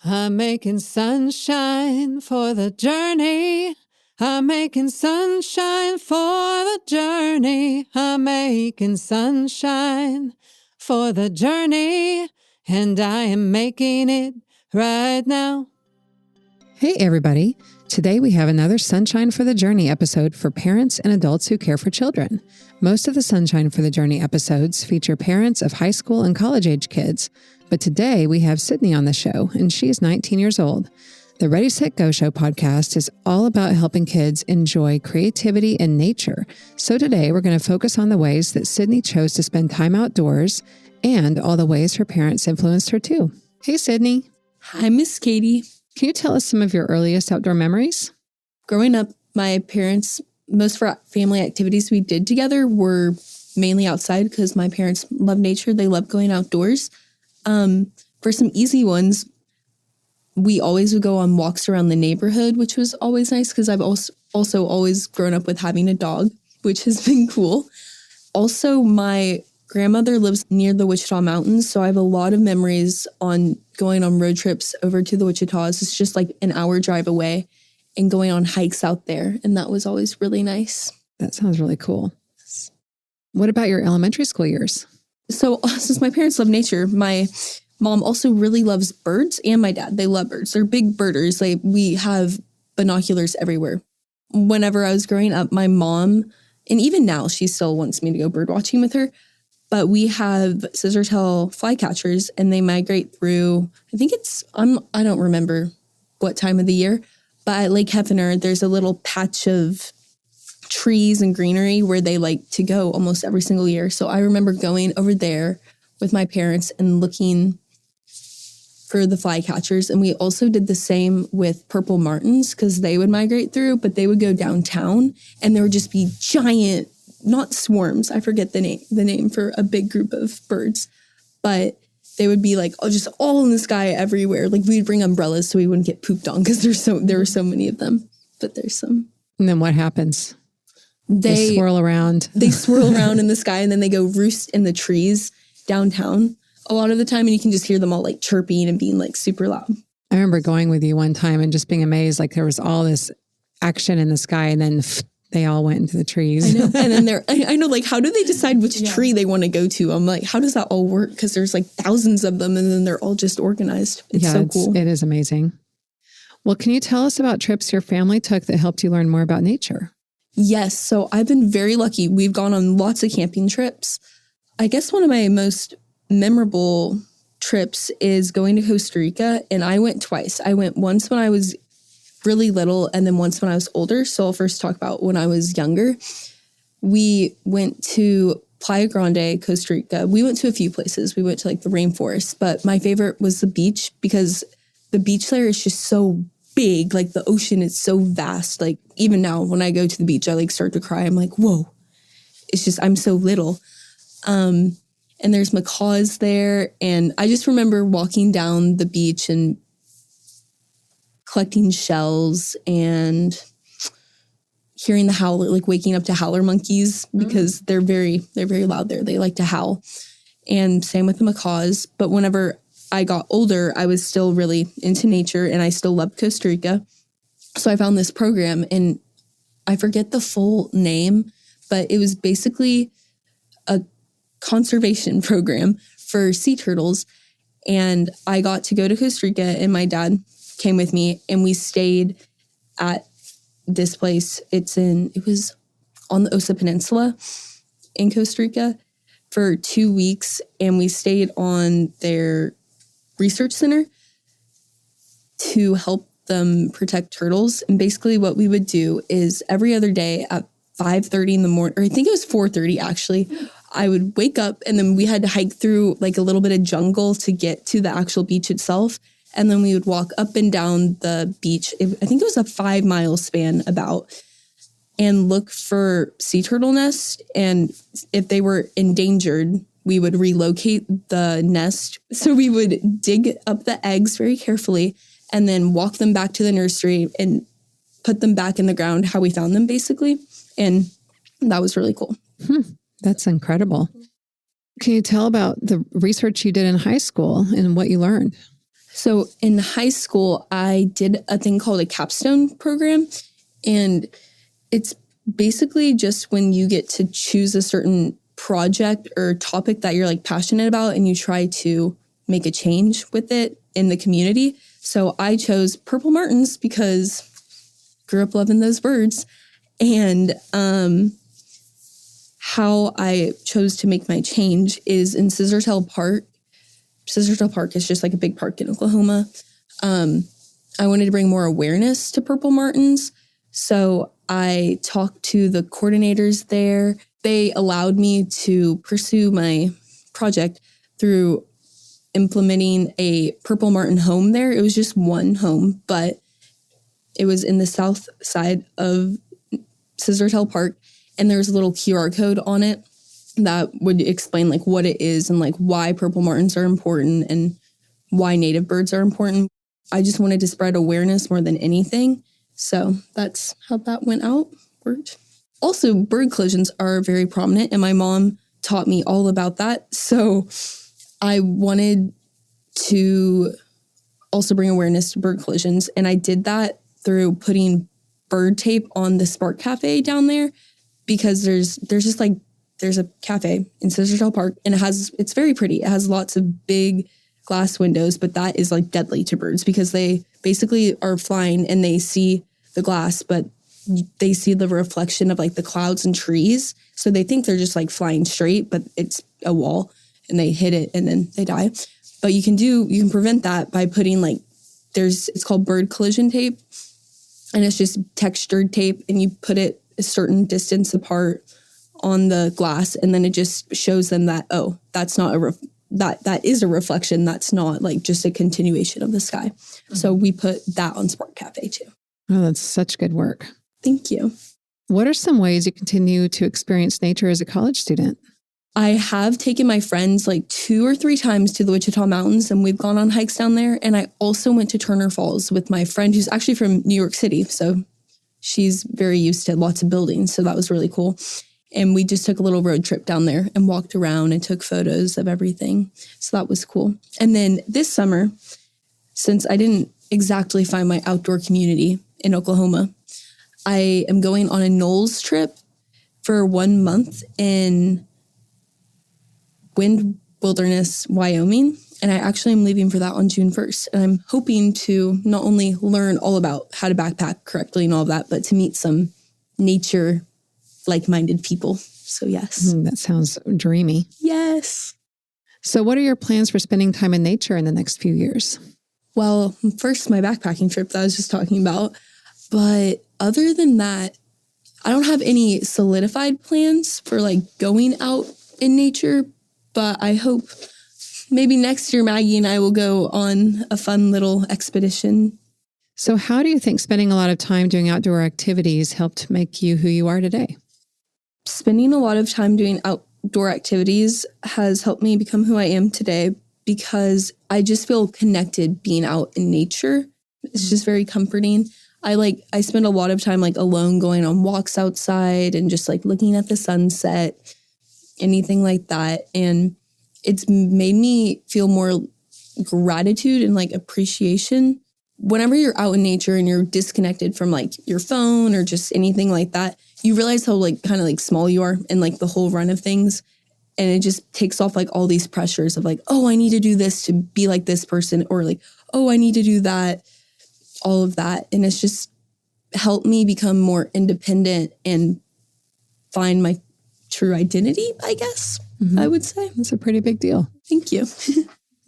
I'm making sunshine for the journey. I'm making sunshine for the journey. I'm making sunshine for the journey. And I am making it right now. Hey, everybody. Today we have another Sunshine for the Journey episode for parents and adults who care for children. Most of the Sunshine for the Journey episodes feature parents of high school and college-age kids, but today we have Sydney on the show, and she is 19 years old. The Ready, Set, Go Show podcast is all about helping kids enjoy creativity and nature. So today we're going to focus on the ways that Sydney chose to spend time outdoors and all the ways her parents influenced her too. Hey, Sydney. Hi, Miss Katie. Can you tell us some of your earliest outdoor memories? Growing up, my parents, most of our family activities we did together were mainly outside because my parents love nature. They love going outdoors. For some easy ones, we always would go on walks around the neighborhood, which was always nice because I've also always grown up with having a dog, which has been cool. Also, my grandmother lives near the Wichita Mountains, so I have a lot of memories on going on road trips over to the Wichitas. It's just like an hour drive away and going on hikes out there, and that was always really nice. That sounds really cool. What about your elementary school years? So since my parents love nature, my mom also really loves birds, and my dad, they love birds. They're big birders. We have binoculars everywhere. Whenever I was growing up, my mom, and even now, she still wants me to go bird watching with her. But we have scissor-tail flycatchers, and they migrate through, I think I don't remember what time of the year, but at Lake Hefner, there's a little patch of trees and greenery where they like to go almost every single year. So I remember going over there with my parents and looking for the flycatchers. And we also did the same with purple martins because they would migrate through, but they would go downtown, and there would just be giant, not swarms, I forget the name for a big group of birds, but they would be like just all in the sky everywhere. Like we'd bring umbrellas so we wouldn't get pooped on because there were so many of them. But there's some. And then what happens? They swirl around. They swirl around in the sky, and then they go roost in the trees downtown a lot of the time, and you can just hear them all like chirping and being like super loud. I remember going with you one time and just being amazed, like there was all this action in the sky, and then they all went into the trees. I know. And then I know, like, how do they decide which tree they want to go to? I'm like, how does that all work? Because there's like thousands of them, and then they're all just organized. It's so cool. It is amazing. Well, can you tell us about trips your family took that helped you learn more about nature? Yes. So I've been very lucky. We've gone on lots of camping trips. I guess one of my most memorable trips is going to Costa Rica, and I went twice. I went once when I was really little, and then once when I was older. So I'll first talk about when I was younger. We went to Playa Grande, Costa Rica. We went to a few places. We went to like the rainforest, but my favorite was the beach because the beach there is just so big. Like the ocean is so vast. Like even now when I go to the beach, I like start to cry. I'm like, whoa, it's just, I'm so little. And there's macaws there. And I just remember walking down the beach and collecting shells and hearing the howler, like waking up to howler monkeys because they're very loud there. They like to howl. And same with the macaws. But whenever I got older, I was still really into nature, and I still loved Costa Rica. So I found this program, and I forget the full name, but it was basically a conservation program for sea turtles. And I got to go to Costa Rica, and my dad came with me, and we stayed at this place. It was on the Osa Peninsula in Costa Rica for 2 weeks, and we stayed on their research center to help them protect turtles. And basically what we would do is every other day at 5:30 in the morning, or I think it was 4:30 actually, I would wake up, and then we had to hike through like a little bit of jungle to get to the actual beach itself. And then we would walk up and down the beach. I think it was a 5-mile span about, and look for sea turtle nests. And if they were endangered, we would relocate the nest. So we would dig up the eggs very carefully and then walk them back to the nursery and put them back in the ground how we found them, basically. And that was really cool. That's incredible. Can you tell about the research you did in high school and what you learned? So in high school, I did a thing called a capstone program. And it's basically just when you get to choose a certain project or topic that you're like passionate about and you try to make a change with it in the community. So I chose purple martins because grew up loving those birds. And how I chose to make my change is in Scissortail Park. Scissortail Park is just like a big park in Oklahoma. I wanted to bring more awareness to purple martins. So I talked to the coordinators there. They allowed me to pursue my project through implementing a purple martin home there. It was just one home, but it was in the south side of Scissortail Park. And there's a little QR code on it that would explain like what it is and like why purple martins are important and why native birds are important. I just wanted to spread awareness more than anything. So that's how that worked. Also, bird collisions are very prominent, and my mom taught me all about that. So I wanted to also bring awareness to bird collisions, and I did that through putting bird tape on the Spark Cafe down there, because there's a cafe in Scissortail Park, and it's very pretty. It has lots of big glass windows, but that is like deadly to birds because they basically are flying and they see the glass, but they see the reflection of like the clouds and trees. So they think they're just like flying straight, but it's a wall and they hit it and then they die. But you can prevent that by putting it's called bird collision tape, and it's just textured tape, and you put it a certain distance apart on the glass, and then it just shows them that, oh, that's not that is a reflection. That's not like just a continuation of the sky. Mm-hmm. So we put that on Spark Cafe too. Oh, that's such good work. Thank you. What are some ways you continue to experience nature as a college student? I have taken my friends like 2 or 3 times to the Wichita Mountains, and we've gone on hikes down there. And I also went to Turner Falls with my friend who's actually from New York City. So she's very used to lots of buildings. So that was really cool. And we just took a little road trip down there and walked around and took photos of everything. So that was cool. And then this summer, since I didn't exactly find my outdoor community in Oklahoma, I am going on a Knolls trip for 1 month in Wind Wilderness, Wyoming. And I actually am leaving for that on June 1st. And I'm hoping to not only learn all about how to backpack correctly and all of that, but to meet some nature like-minded people. So yes. That sounds dreamy. Yes. So what are your plans for spending time in nature in the next few years? Well, first, my backpacking trip that I was just talking about. But other than that, I don't have any solidified plans for like going out in nature. But I hope maybe next year Maggie and I will go on a fun little expedition. So how do you think spending a lot of time doing outdoor activities helped make you who you are today? Spending a lot of time doing outdoor activities has helped me become who I am today, because I just feel connected being out in nature. It's just very comforting. I spend a lot of time like alone going on walks outside and just like looking at the sunset, anything like that. And it's made me feel more gratitude and like appreciation. Whenever you're out in nature and you're disconnected from like your phone or just anything like that, you realize how like kind of like small you are in like the whole run of things. And it just takes off like all these pressures of like, oh, I need to do this to be like this person, or like, oh, I need to do that, all of that. And it's just helped me become more independent and find my true identity, I guess, I would say. That's a pretty big deal. Thank you.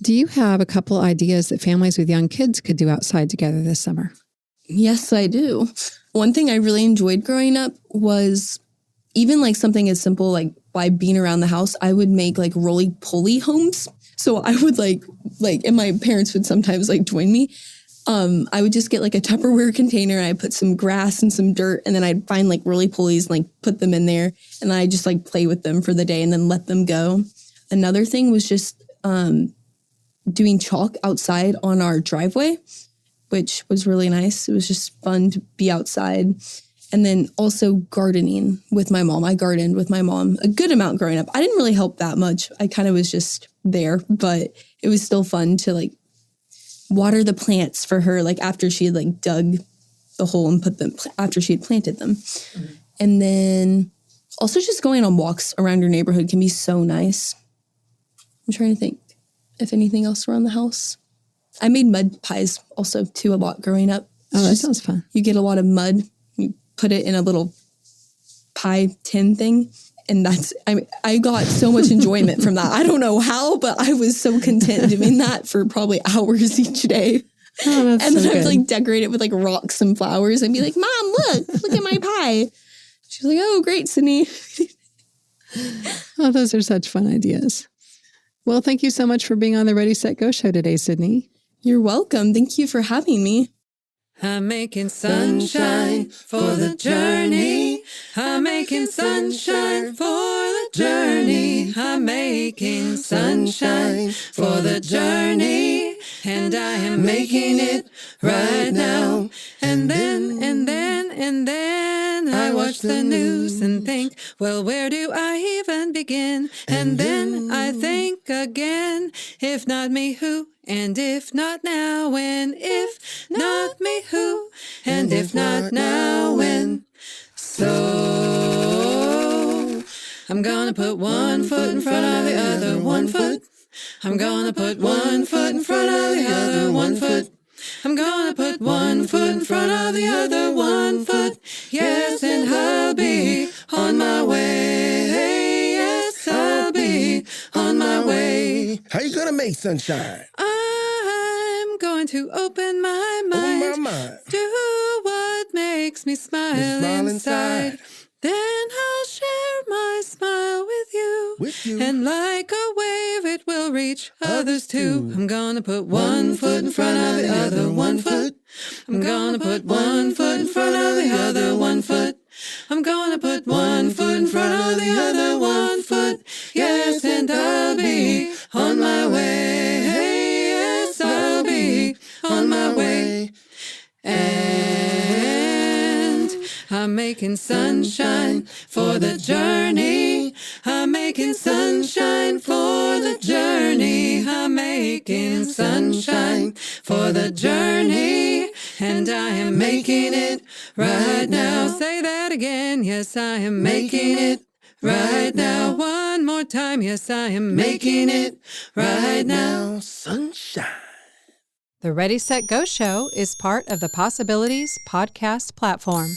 Do you have a couple ideas that families with young kids could do outside together this summer? Yes, I do. One thing I really enjoyed growing up was even like something as simple like by being around the house, I would make like roly-poly homes. So I would like, and my parents would sometimes like join me. I would just get like a Tupperware container. I put some grass and some dirt, and then I'd find like roly-polies and like put them in there, and I just like play with them for the day and then let them go. Another thing was just doing chalk outside on our driveway, which was really nice. It was just fun to be outside. And then also gardening with my mom. I gardened with my mom a good amount growing up. I didn't really help that much. I kind of was just there, but it was still fun to like water the plants for her, like after she had like dug the hole and put them, after she had planted them. Mm-hmm. And then also just going on walks around your neighborhood can be so nice. I'm trying to think if anything else around the house. I made mud pies also too a lot growing up. Oh, that sounds fun. You get a lot of mud, you put it in a little pie tin thing. And I got so much enjoyment from that. I don't know how, but I was so content doing that for probably hours each day. Oh, that's and then so I would good. like decorate it with like rocks and flowers and be like, Mom, look at my pie. She's like, oh, great, Sydney. Oh, those are such fun ideas. Well, thank you so much for being on the Ready, Set, Go show today, Sydney. You're welcome. Thank you for having me. I'm making sunshine for the journey. I'm making sunshine for the journey. I'm making sunshine for the journey. And I am making it right now. And then I watch the news and think, well, where do I even begin? And then I think again, if not me, who? And if not now, when? If not me, who? And if not now, when? So I'm gonna put one foot in front of the other, 1 foot. I'm gonna put 1 foot in front of the other, 1 foot. I'm gonna put 1 foot in front of the other, 1 foot. Yes, and I'll be on my way. Yes, I'll be on my way. How you gonna make sunshine? I'm going to open my mind. Open my mind. Do what makes me smile inside. Then I'll share my smile with you. And like a wave, it will reach others too. I'm gonna put 1 foot in front of the other, 1 foot. I'm gonna put 1 foot in front of the other, 1 foot. I'm gonna put 1 foot in front of the other, 1 foot. Yes, and I'll be on my way. Yes, I'll be on my way. And I'm making sunshine for the journey. I'm making sunshine for the journey. I'm making sunshine for the journey. And I am making it right now. Say that again. Yes, I am making it right now. One more time. Yes, I am making it right now. Sunshine. The Ready, Set, Go show is part of the Possibilities podcast platform.